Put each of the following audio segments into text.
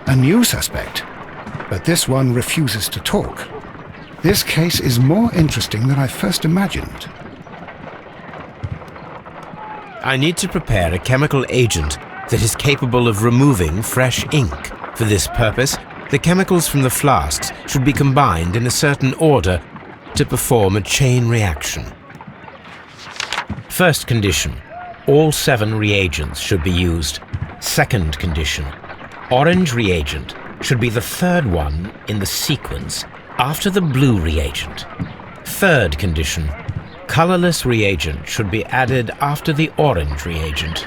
A new suspect, but this one refuses to talk. This case is more interesting than I first imagined. I need to prepare a chemical agent that is capable of removing fresh ink. For this purpose, the chemicals from the flasks should be combined in a certain order to perform a chain reaction. First condition, all 7 reagents should be used. Second condition, orange reagent should be the 3rd one in the sequence after the blue reagent. Third condition, colorless reagent should be added after the orange reagent.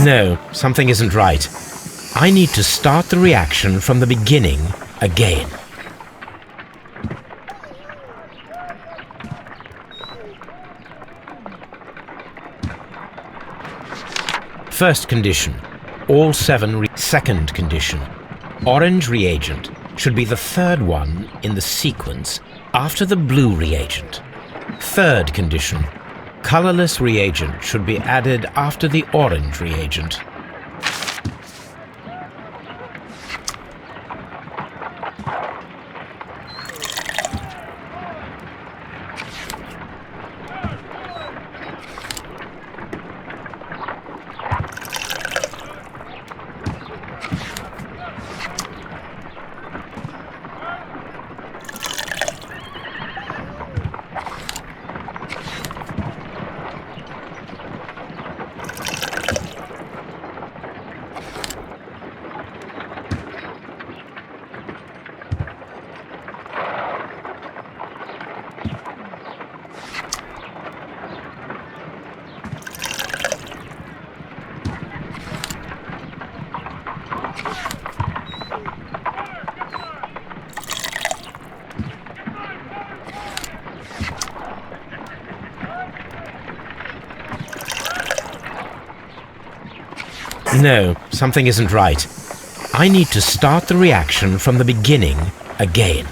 No, something isn't right. I need to start the reaction from the beginning again. First condition, all 7 Second condition, orange reagent should be the 3rd one in the sequence after the blue reagent. Third condition, colorless reagent should be added after the orange reagent. No, something isn't right. I need to start the reaction from the beginning again.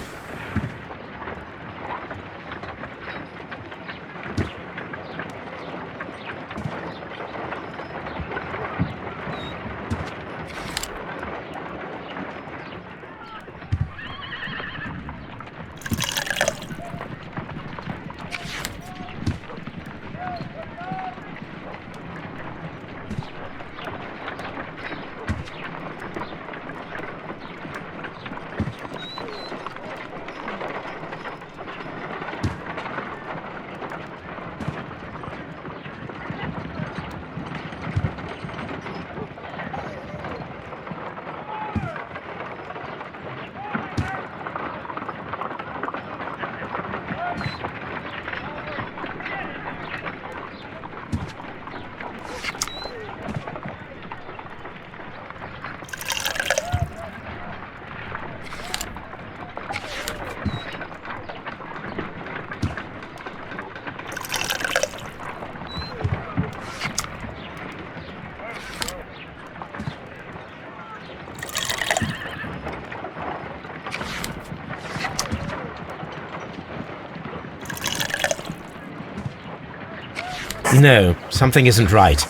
No, something isn't right.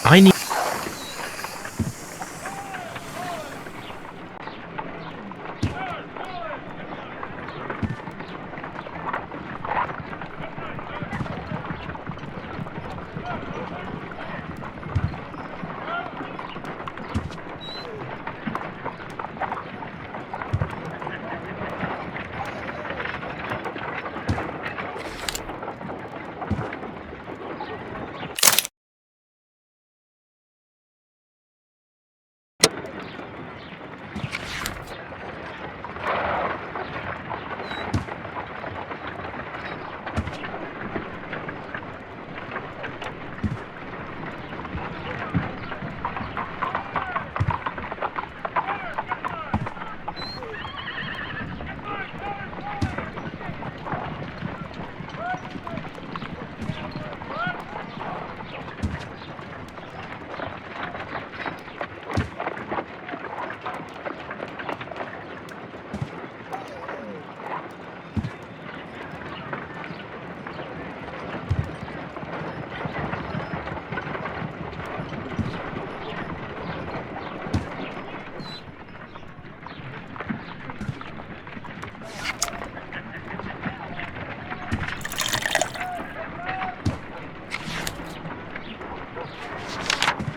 I need...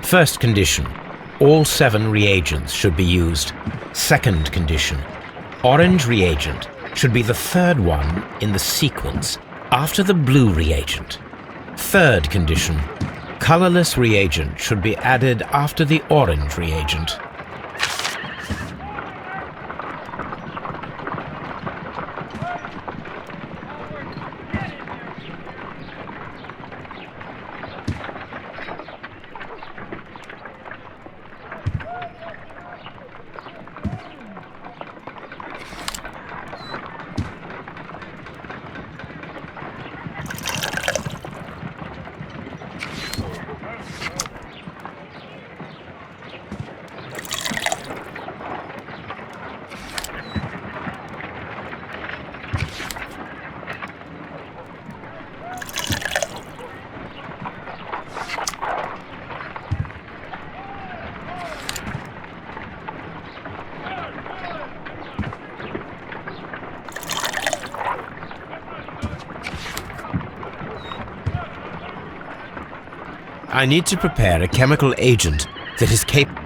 First condition, all 7 reagents should be used. Second condition, orange reagent should be the third one in the sequence after the blue reagent. Third condition, colorless reagent should be added after the orange reagent. I need to prepare a chemical agent that is capable.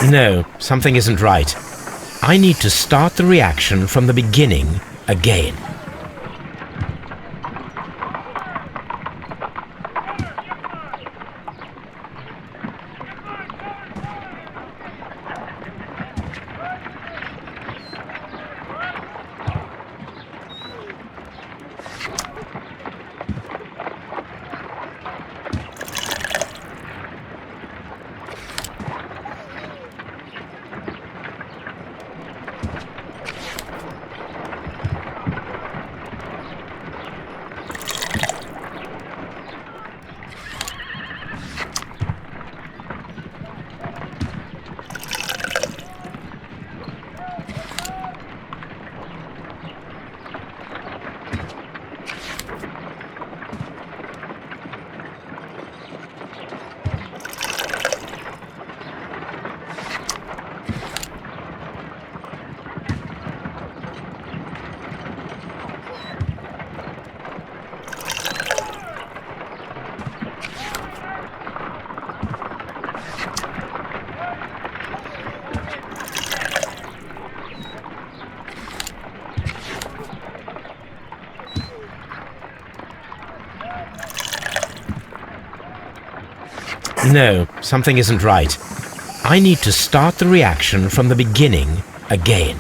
No, something isn't right. I need to start the reaction from the beginning again. No, something isn't right. I need to start the reaction from the beginning again.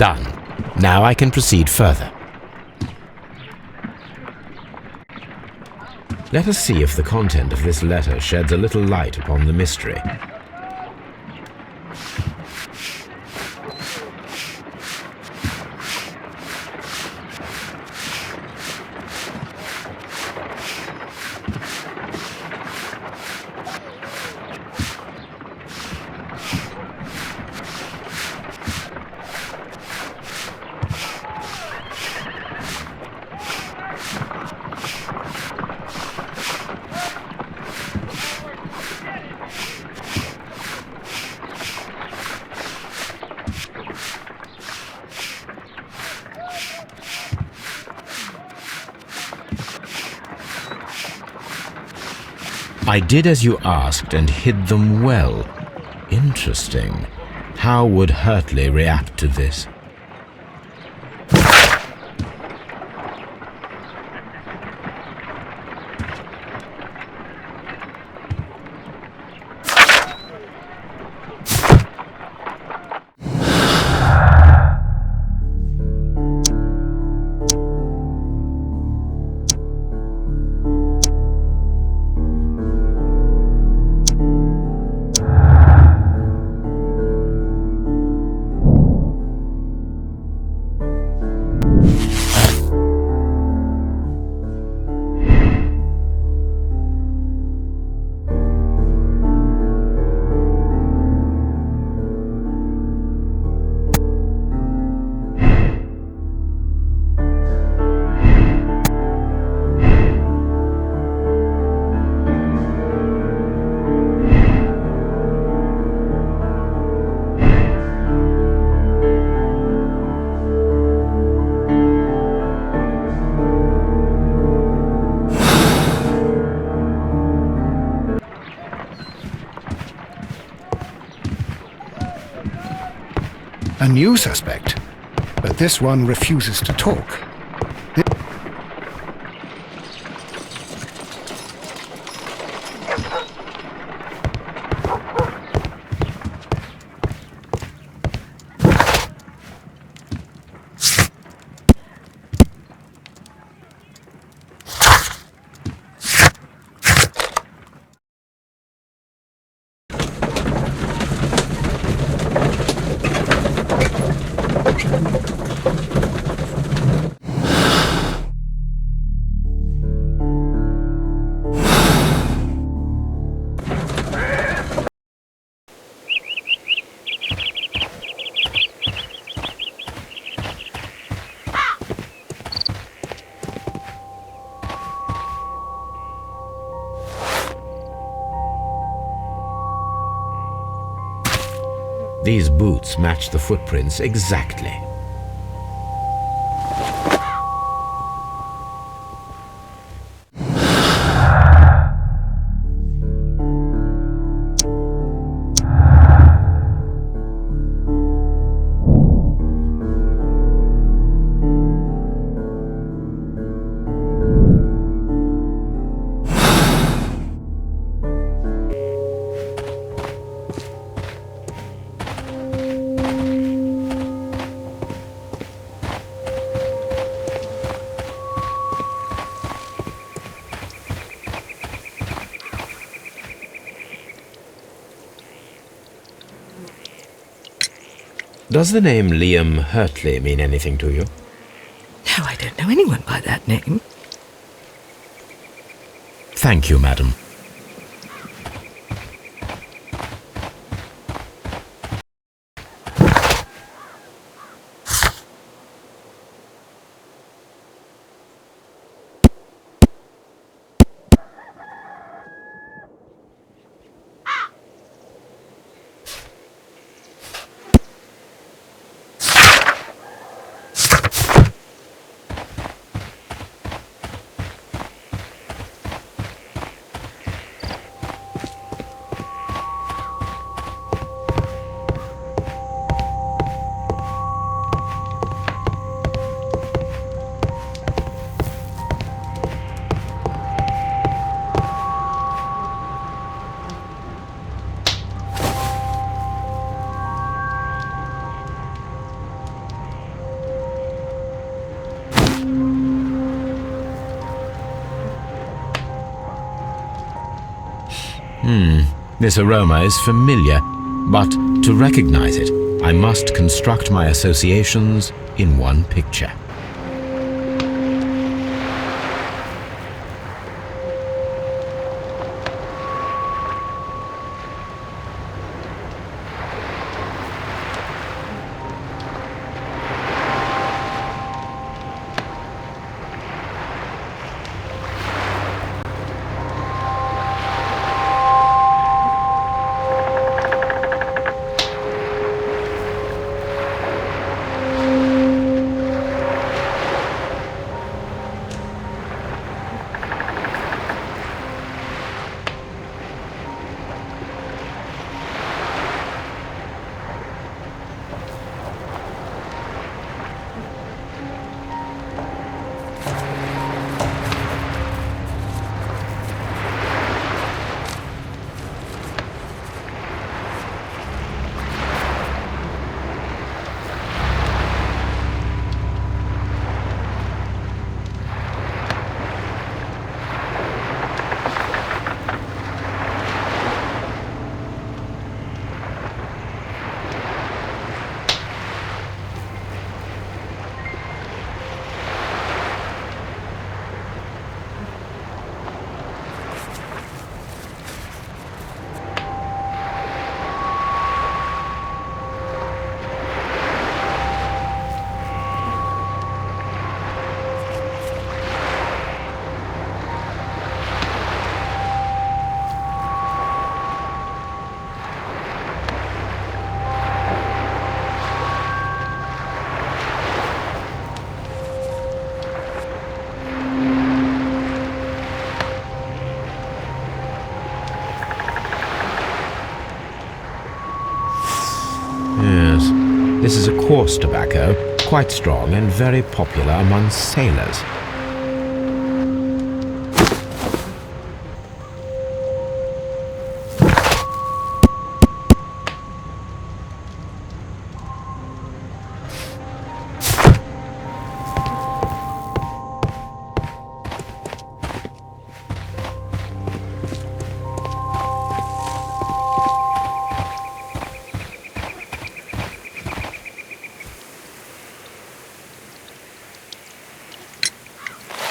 Done. Now I can proceed further. Let us see if the content of this letter sheds a little light upon the mystery. I did as you asked and hid them well. Interesting. How would Hurtley react to this? A new suspect, but this one refuses to talk. These boots match the footprints exactly. Does the name Liam Hurtley mean anything to you? No, I don't know anyone by that name. Thank you, madam. This aroma is familiar, but to recognize it, I must construct my associations in one picture. Yes, this is a coarse tobacco, quite strong and very popular among sailors.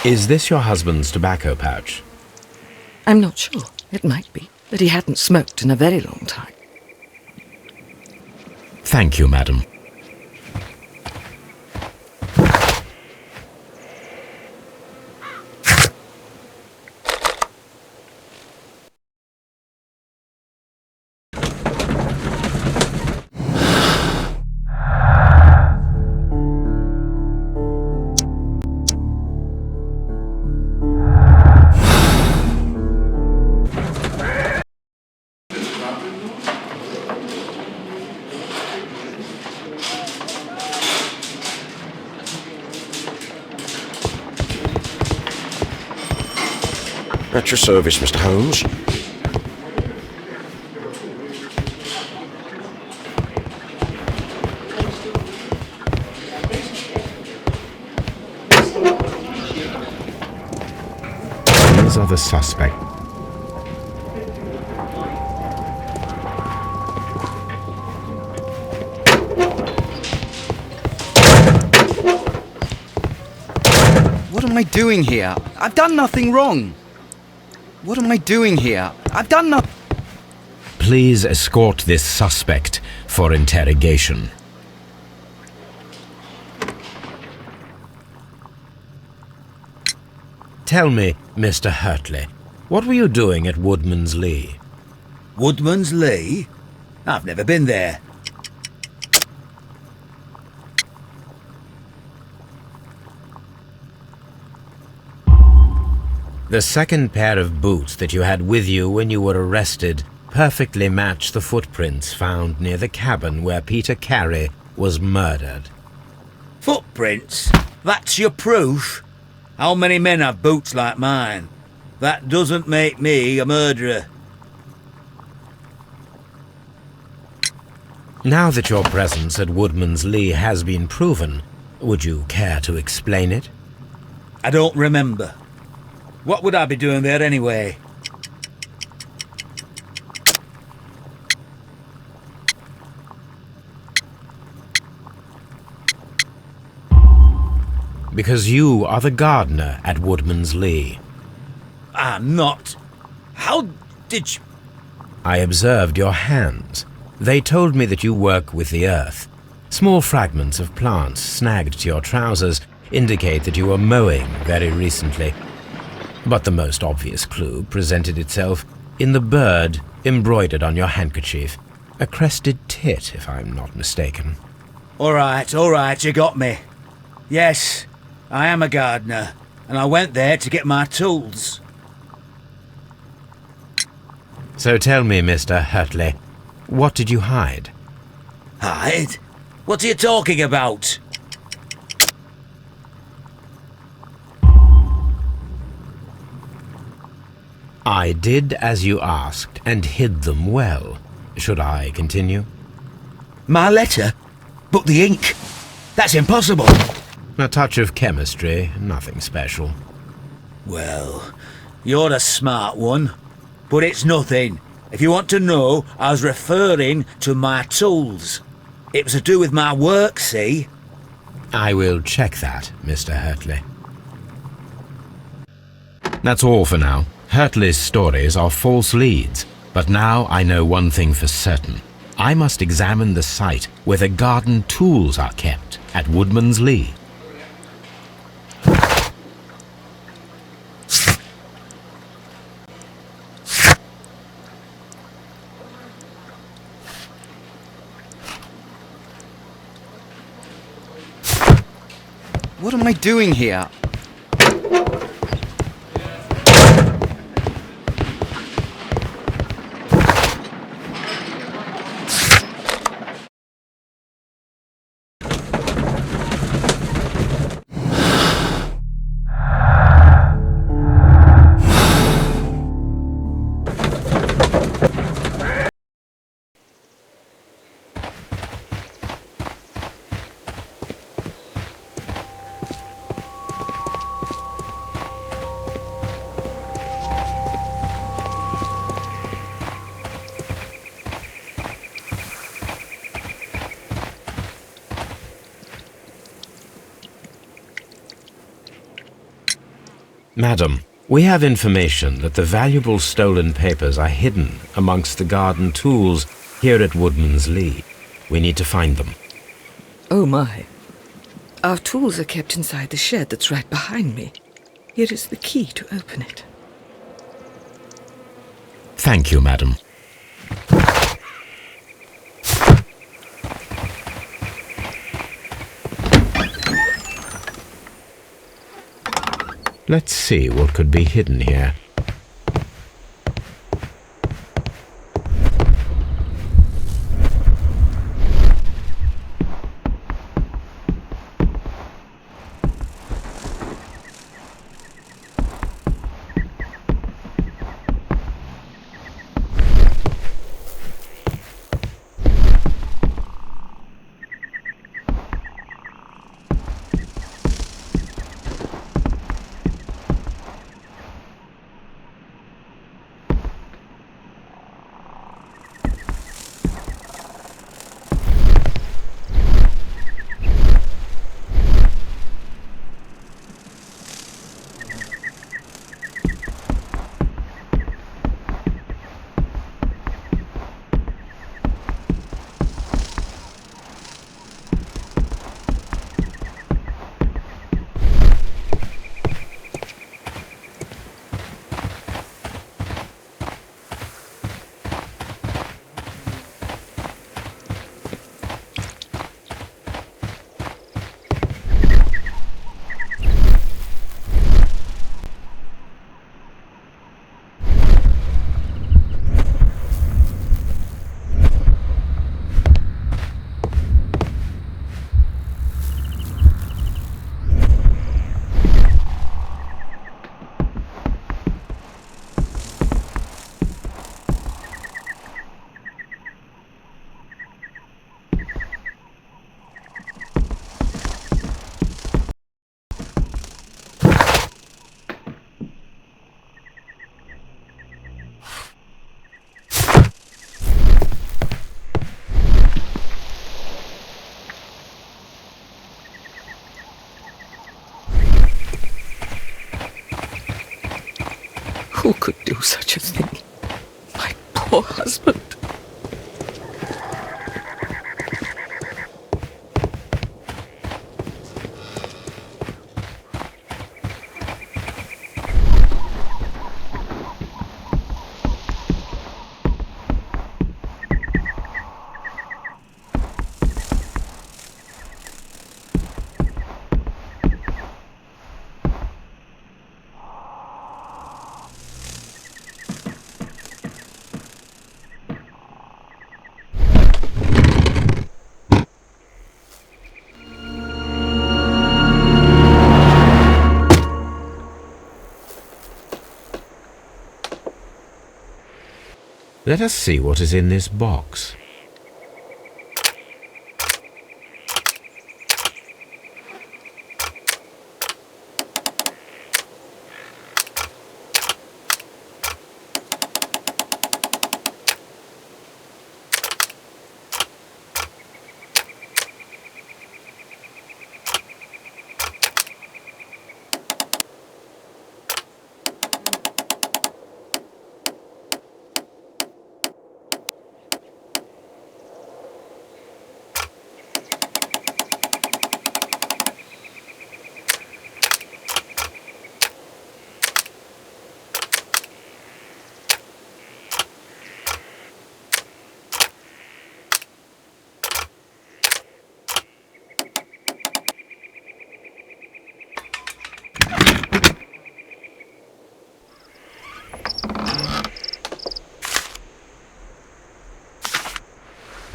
Is this your husband's tobacco pouch? I'm not sure. It might be, but he hadn't smoked in a very long time. Thank you, madam. At your service, Mr. Holmes. These are the suspects. What am I doing here? I've done nothing wrong. What am I doing here? I've done nothing. Please escort this suspect for interrogation. Tell me, Mr. Hurtley, what were you doing at Woodman's Lee? Woodman's Lee? I've never been there. The second pair of boots that you had with you when you were arrested perfectly match the footprints found near the cabin where Peter Carey was murdered. Footprints? That's your proof? How many men have boots like mine? That doesn't make me a murderer. Now that your presence at Woodman's Lee has been proven, would you care to explain it? I don't remember. What would I be doing there anyway? because you are the gardener at Woodman's Lee. I'm not. How did you... I observed your hands. They told me that you work with the earth. Small fragments of plants snagged to your trousers indicate that you were mowing very recently. But the most obvious clue presented itself in the bird embroidered on your handkerchief. A crested tit, if I'm not mistaken. All right, you got me. Yes, I am a gardener, and I went there to get my tools. So tell me, Mr. Hurtley, what did you hide? Hide? What are you talking about? I did as you asked and hid them well. Should I continue? My letter? But the ink? That's impossible. A touch of chemistry, nothing special. Well, you're a smart one. But it's nothing. If you want to know, I was referring to my tools. It was to do with my work, see? I will check that, Mr. Hurtley. That's all for now. Hurtley's stories are false leads, but now I know one thing for certain. I must examine the site where the garden tools are kept at Woodman's Lee. What am I doing here? Madam, we have information that the valuable stolen papers are hidden amongst the garden tools here at Woodman's Lee. We need to find them. Oh my. Our tools are kept inside the shed that's right behind me. Here is the key to open it. Thank you, madam. Let's see what could be hidden here. Who could do such a thing? My poor husband. Let us see what is in this box.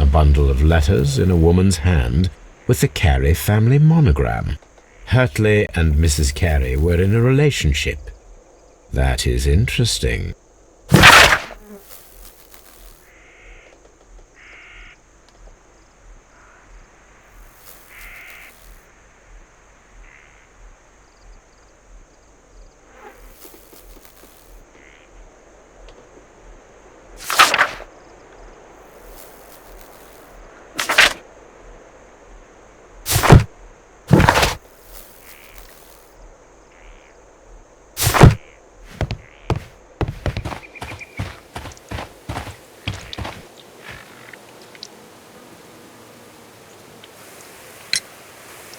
A bundle of letters in a woman's hand with the Carey family monogram. Hurtley and Mrs. Carey were in a relationship. That is interesting.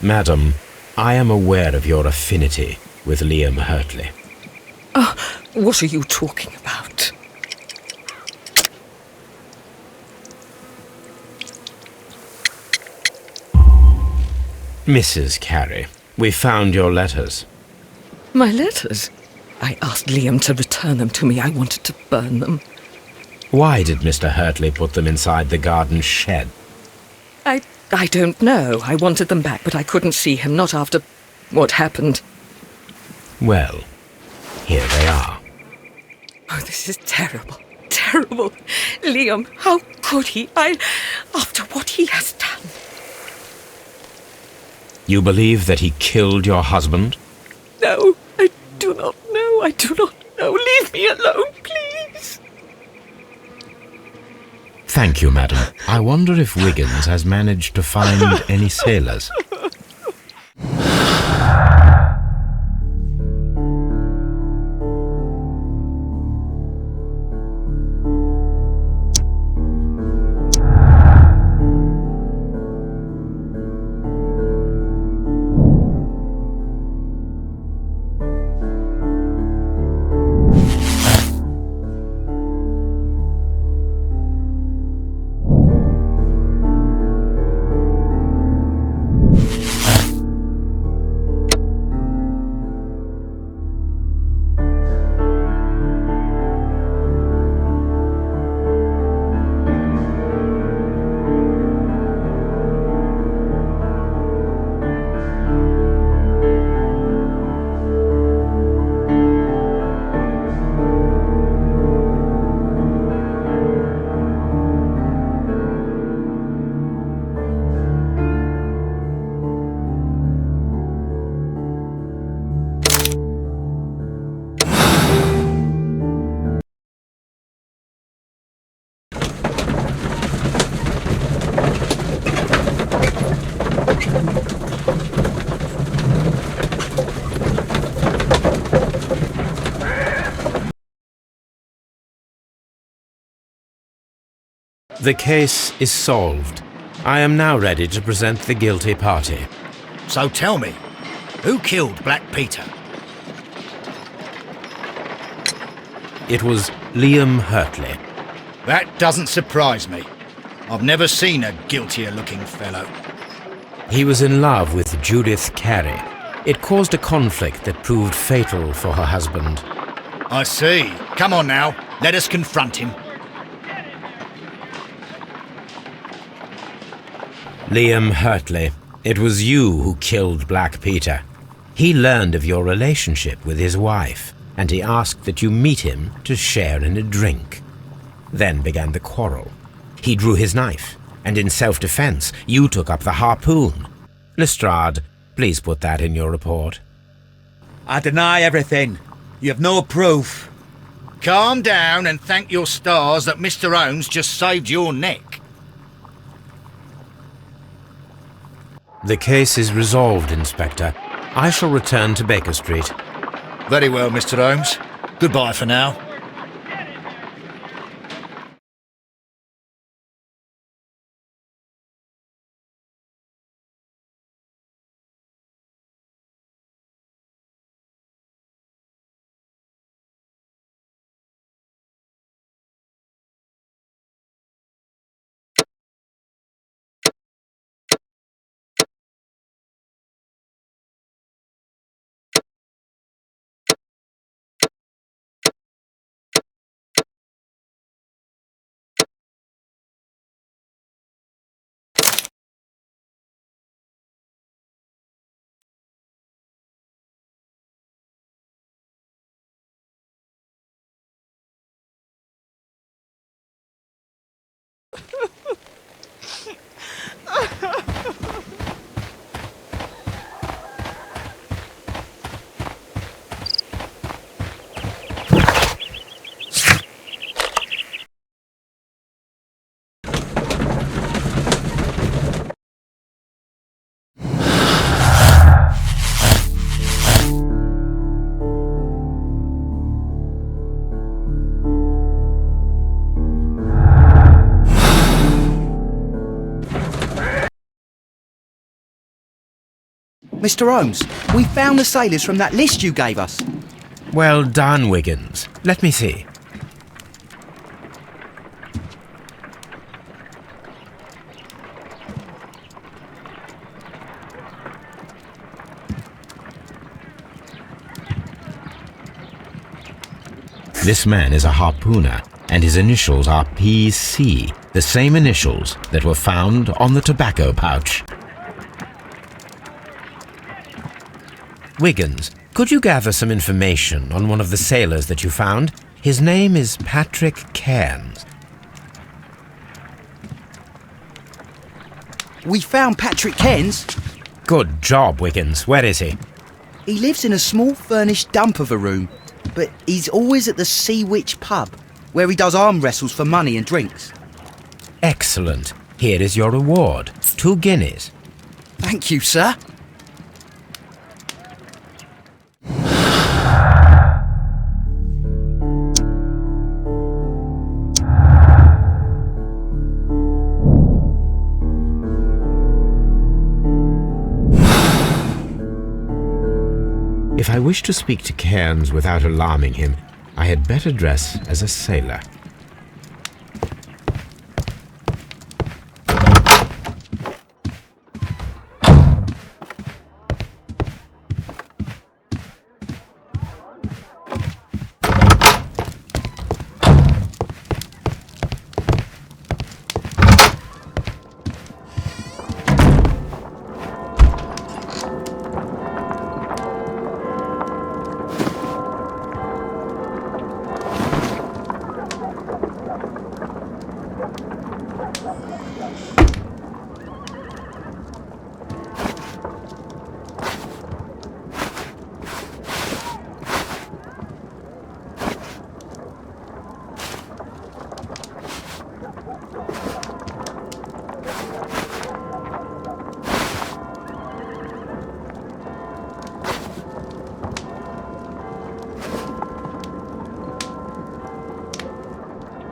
Madam, I am aware of your affinity with Liam Hurtley. What are you talking about? Mrs. Carey, we found your letters. My letters? I asked Liam to return them to me. I wanted to burn them. Why did Mr. Hurtley put them inside the garden shed? I don't know. I wanted them back, but I couldn't see him, not after what happened. Well, here they are. Oh, this is terrible. Terrible. Liam, how could he? After what he has done. You believe that he killed your husband? No, I do not know. I do not know. Leave me alone, please. Thank you, madam. I wonder if Wiggins has managed to find any sailors. The case is solved. I am now ready to present the guilty party. So tell me, who killed Black Peter? It was Liam Hurtley. That doesn't surprise me. I've never seen a guiltier-looking fellow. He was in love with Judith Carey. It caused a conflict that proved fatal for her husband. I see. Come on now, let us confront him. Liam Hurtley, it was you who killed Black Peter. He learned of your relationship with his wife, and he asked that you meet him to share in a drink. Then began the quarrel. He drew his knife, and in self-defense, you took up the harpoon. Lestrade, please put that in your report. I deny everything. You have no proof. Calm down and thank your stars that Mr. Holmes just saved your neck. The case is resolved, Inspector. I shall return to Baker Street. Very well, Mr. Holmes. Goodbye for now. Mr. Holmes, we found the sailors from that list you gave us. Well done, Wiggins. Let me see. This man is a harpooner, and his initials are PC, the same initials that were found on the tobacco pouch. Wiggins, could you gather some information on one of the sailors that you found? His name is Patrick Cairns. We found Patrick Cairns. Good job, Wiggins. Where is he? He lives in a small furnished dump of a room, but he's always at the Sea Witch pub, where he does arm wrestles for money and drinks. Excellent. Here is your reward. 2 guineas. Thank you, sir. If I wish to speak to Cairns without alarming him, I had better dress as a sailor.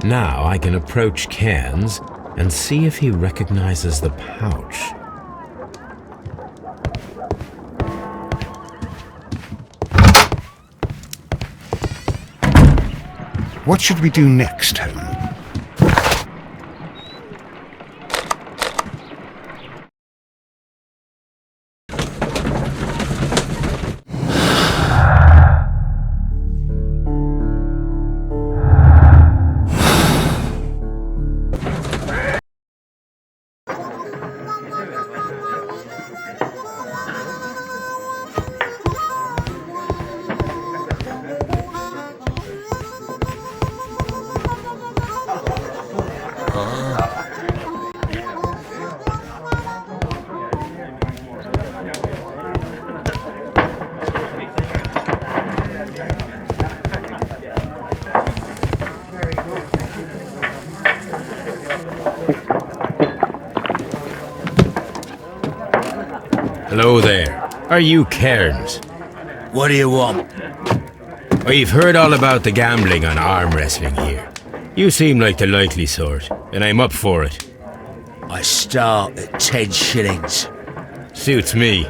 Now I can approach Cairns and see if he recognizes the pouch. What should we do next, Holmes? Hello there. Are you Cairns? What do you want? I've heard all about the gambling on arm wrestling here. You seem like the likely sort, and I'm up for it. I start at 10 shillings. Suits me.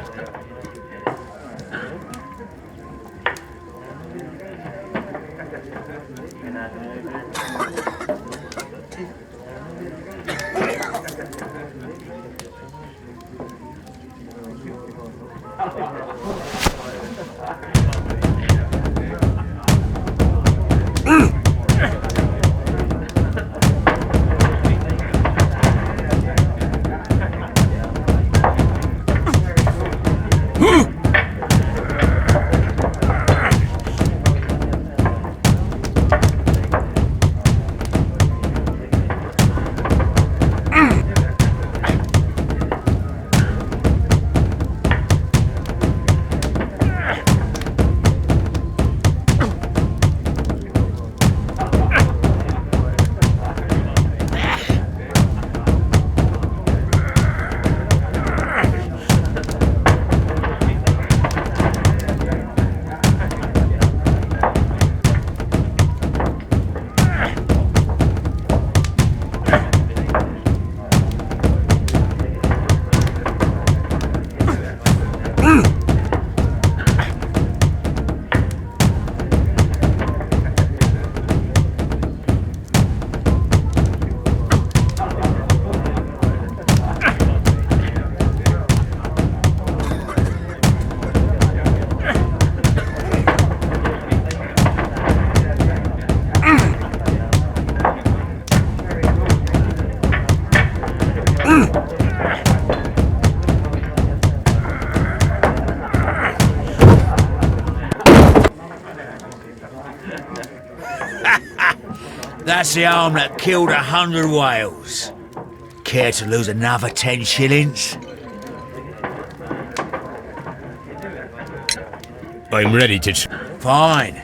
That's the arm that killed 100 whales. Care to lose another 10 shillings? I'm ready to... Fine.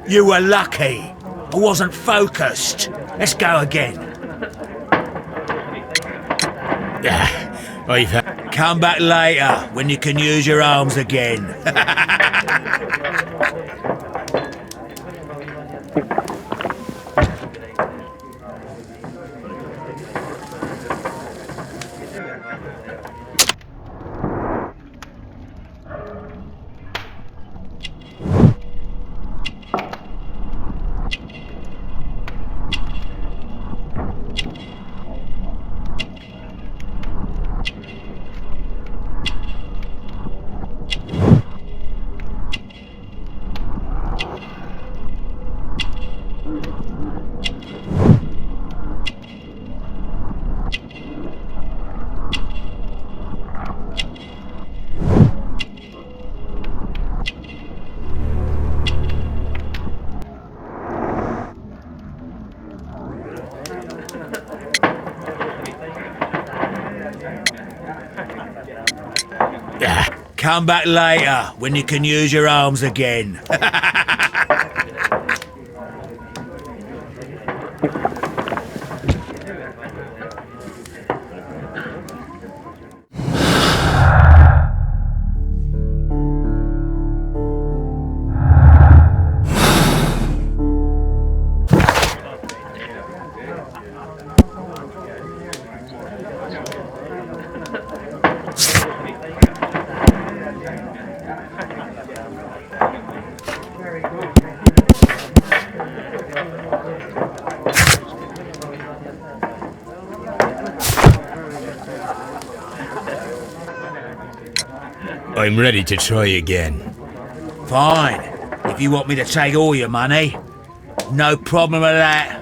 You were lucky. I wasn't focused. Let's go again. Come back later when you can use your arms again. Come back later when you can use your arms again. I'm ready to try again. Fine. If you want me to take all your money, no problem with that.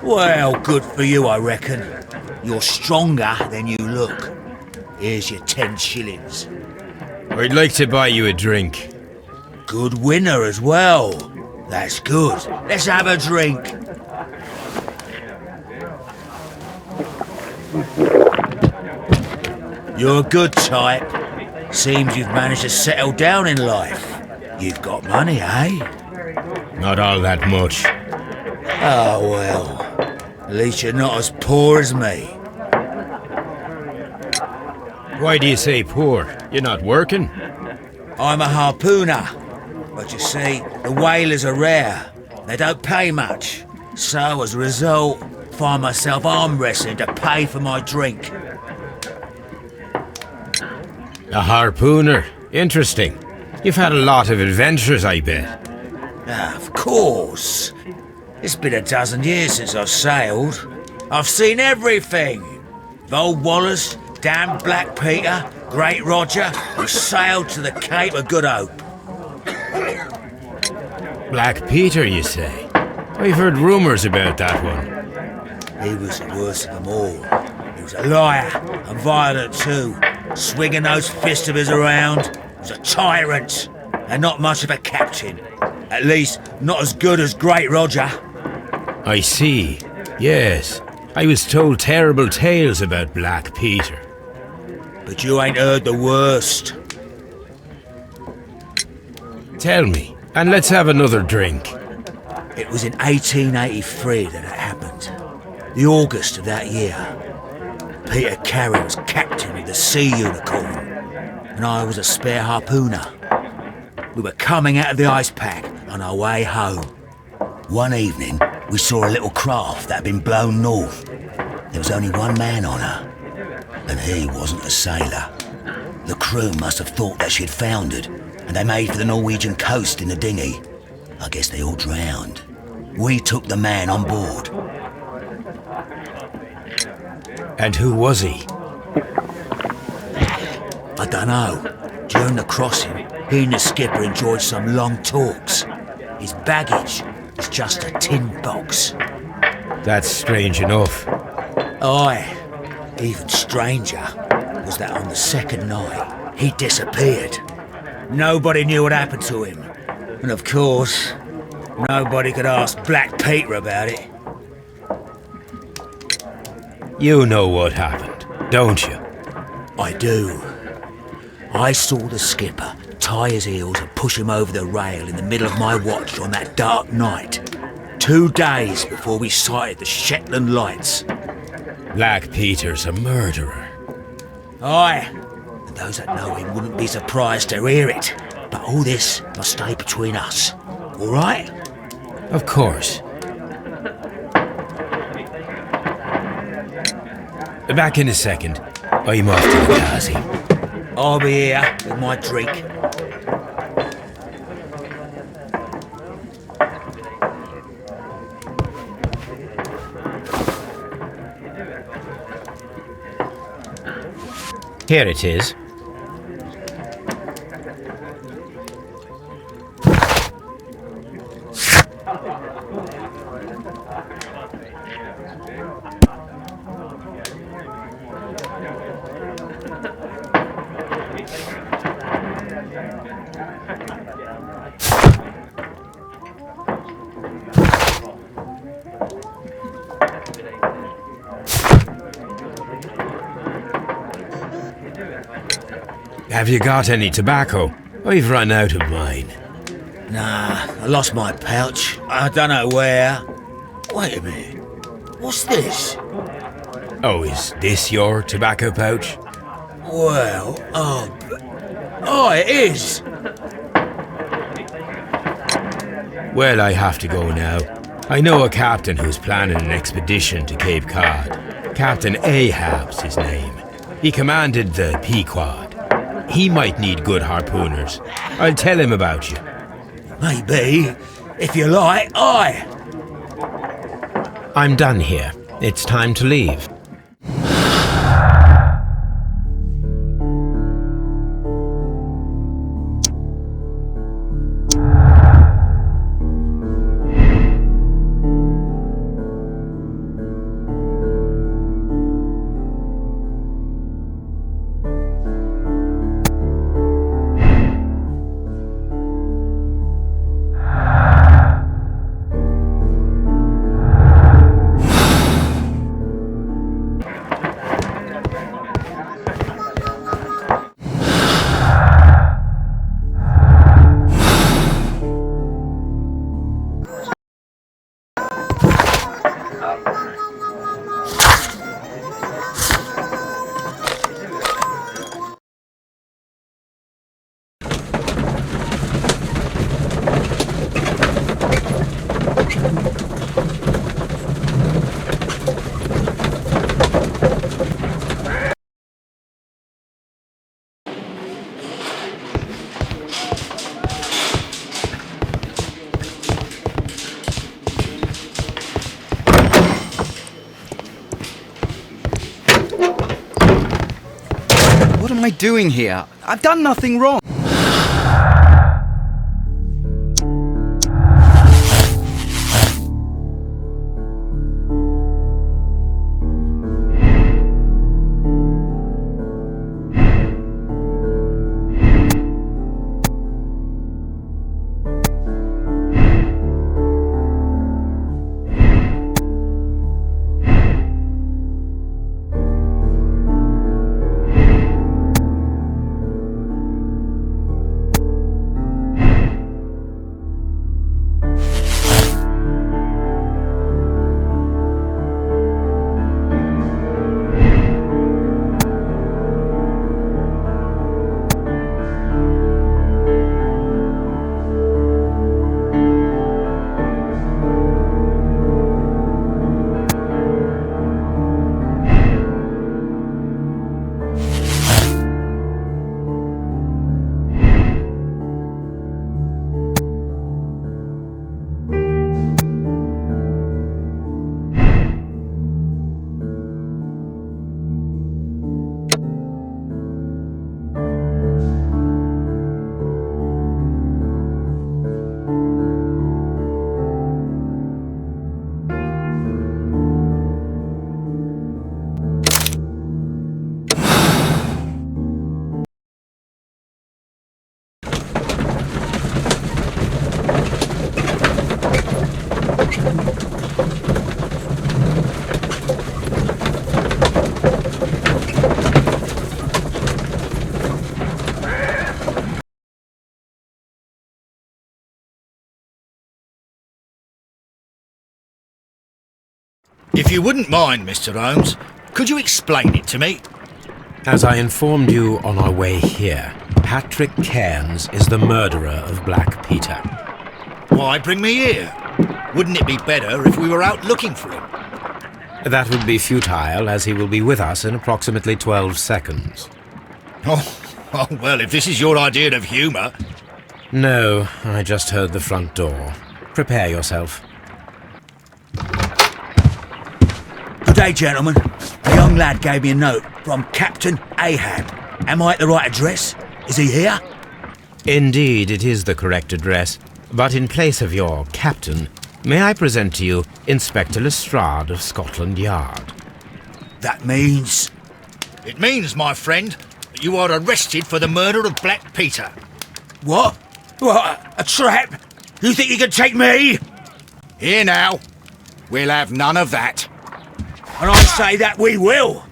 Well, good for you, I reckon. You're stronger than you look. Here's your 10 shillings. I'd like to buy you a drink. Good winner as well. That's good. Let's have a drink. You're a good type. Seems you've managed to settle down in life. You've got money, eh? Not all that much. Oh, well. At least you're not as poor as me. Why do you say poor? You're not working? I'm a harpooner. But you see, the whalers are rare. They don't pay much. So, as a result, find myself arm wrestling to pay for my drink. A harpooner? Interesting. You've had a lot of adventures, I bet. Of course. It's been a dozen years since I've sailed. I've seen everything. Old Wallace, damn Black Peter, Great Roger, who sailed to the Cape of Good Hope. Black Peter, you say? I've heard rumours about that one. He was the worst of them all. He was a liar and violent too, swinging those fists of his around. He was a tyrant and not much of a captain. At least, not as good as Great Roger. I see. Yes. I was told terrible tales about Black Peter. But you ain't heard the worst. Tell me, And let's have another drink. It was in 1883 that it happened. The August of that year. Peter Carey was captain of the Sea Unicorn, and I was a spare harpooner. We were coming out of the ice pack on our way home. One evening, we saw a little craft that had been blown north. There was only one man on her, and he wasn't a sailor. The crew must have thought that she had foundered, and they made for the Norwegian coast in the dinghy. I guess they all drowned. We took the man on board. And who was he? I dunno. During the crossing, he and the skipper enjoyed some long talks. His baggage was just a tin box. That's strange enough. Aye, even stranger was that on the second night, he disappeared. Nobody knew what happened to him. And of course, nobody could ask Black Peter about it. You know what happened, don't you? I do. I saw the skipper tie his heels and push him over the rail in the middle of my watch on that dark night. 2 days before we sighted the Shetland lights. Black Peter's a murderer. Aye, and those that know him wouldn't be surprised to hear it. But all this must stay between us, all right? Of course. Back in a second. I'm off to the Kazi. I'll be here with my drink. Here it is. Have you got any tobacco? I've run out of mine. Nah, I lost my pouch. I don't know where. Wait a minute. What's this? Oh, is this your tobacco pouch? Well, oh, it is. Well, I have to go now. I know a captain who's planning an expedition to Cape Cod. Captain Ahab's his name. He commanded the Pequod. He might need good harpooners. I'll tell him about you. Maybe. If you like, aye. I'm done here. It's time to leave. What am I doing here? I've done nothing wrong. If you wouldn't mind, Mr. Holmes, could you explain it to me? As I informed you on our way here, Patrick Cairns is the murderer of Black Peter. Why bring me here? Wouldn't it be better if we were out looking for him? That would be futile, as he will be with us in approximately 12 seconds. Oh, well, if this is your idea of humour... No, I just heard the front door. Prepare yourself. Good day, gentlemen. A young lad gave me a note from Captain Ahab. Am I at the right address? Is he here? Indeed, it is the correct address. But in place of your captain, may I present to you Inspector Lestrade of Scotland Yard? That means... It means, my friend, that you are arrested for the murder of Black Peter. What? What? A trap? You think you can take me? Here now. We'll have none of that. And I say that we will.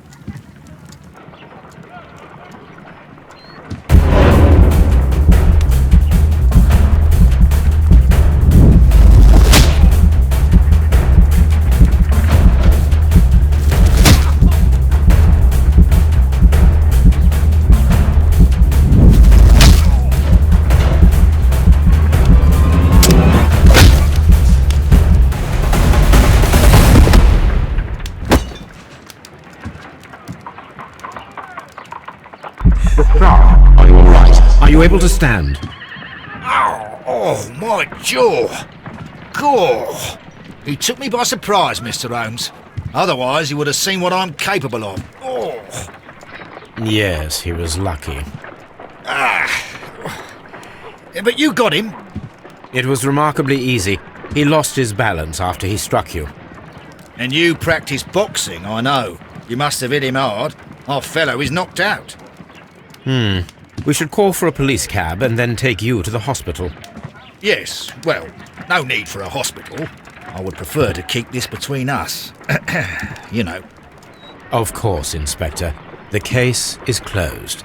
Are you all right? Are you able to stand? Oh, my jaw. Gore. He took me by surprise, Mr. Holmes. Otherwise, he would have seen what I'm capable of. Oh. Yes, he was lucky. But you got him. It was remarkably easy. He lost his balance after he struck you. And you practice boxing, I know. You must have hit him hard. Our fellow is knocked out. We should call for a police cab and then take you to the hospital. Yes, well, no need for a hospital. I would prefer to keep this between us. You know. Of course, Inspector. The case is closed.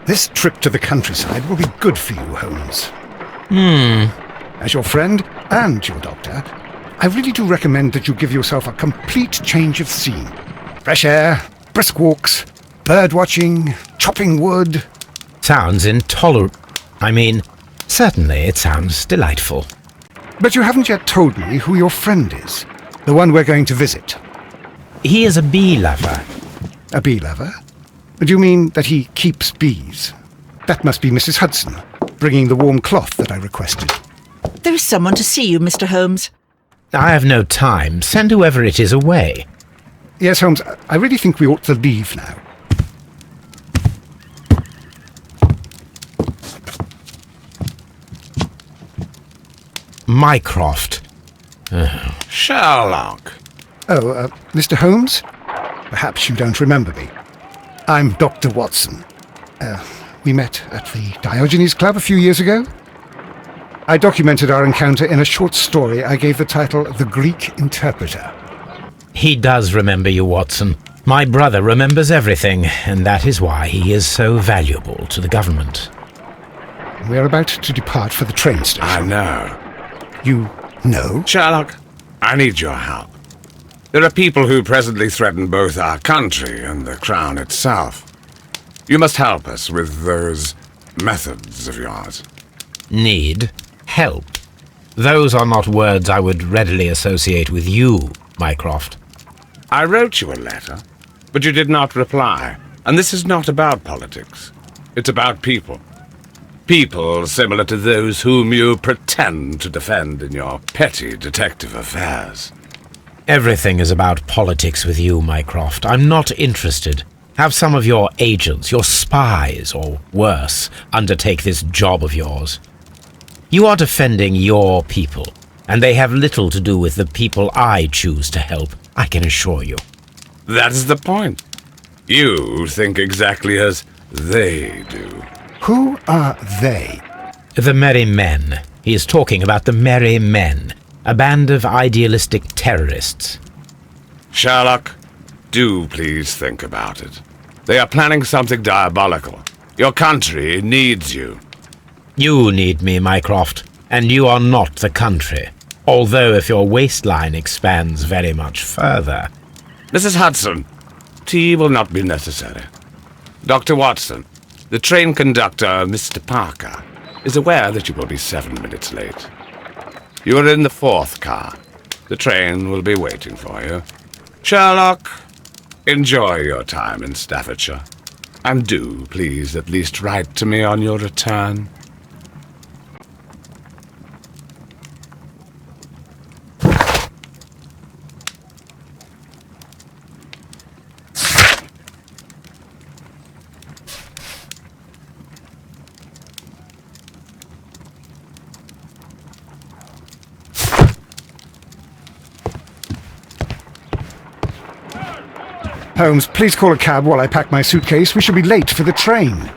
This trip to the countryside will be good for you, Holmes. As your friend and your doctor, I really do recommend that you give yourself a complete change of scene. Fresh air, brisk walks, bird watching, chopping wood. Sounds intolerable. Certainly it sounds delightful. But you haven't yet told me who your friend is, the one we're going to visit. He is a bee lover. A bee lover? Do you mean that he keeps bees? That must be Mrs. Hudson, bringing the warm cloth that I requested. There is someone to see you, Mr. Holmes. I have no time. Send whoever it is away. Yes, Holmes, I really think we ought to leave now. Mycroft. Sherlock. Oh, Mr. Holmes? Perhaps you don't remember me. I'm Dr. Watson. We met at the Diogenes Club a few years ago. I documented our encounter in a short story I gave the title The Greek Interpreter. He does remember you, Watson. My brother remembers everything, and that is why he is so valuable to the government. We're about to depart for the train station. I know. You know? Sherlock, I need your help. There are people who presently threaten both our country and the Crown itself. You must help us with those methods of yours. Need help. Those are not words I would readily associate with you, Mycroft. I wrote you a letter. but you did not reply. And this is not about politics. It's about people. People similar to those whom you pretend to defend in your petty detective affairs. Everything is about politics with you, Mycroft. I'm not interested. Have some of your agents, your spies, or worse, undertake this job of yours. You are defending your people, and they have little to do with the people I choose to help, I can assure you. That is the point. You think exactly as they do. Who are they? The Merry Men. He is talking about the Merry Men, a band of idealistic terrorists. Sherlock, do please think about it. They are planning something diabolical. Your country needs you. You need me, Mycroft, and you are not the country. Although if your waistline expands very much further. Mrs. Hudson, tea will not be necessary. Dr. Watson, the train conductor, Mr. Parker, is aware that you will be 7 minutes late. You are in the 4th car. The train will be waiting for you. Sherlock, enjoy your time in Staffordshire. And do, please, at least write to me on your return. Holmes, please call a cab while I pack my suitcase. We shall be late for the train.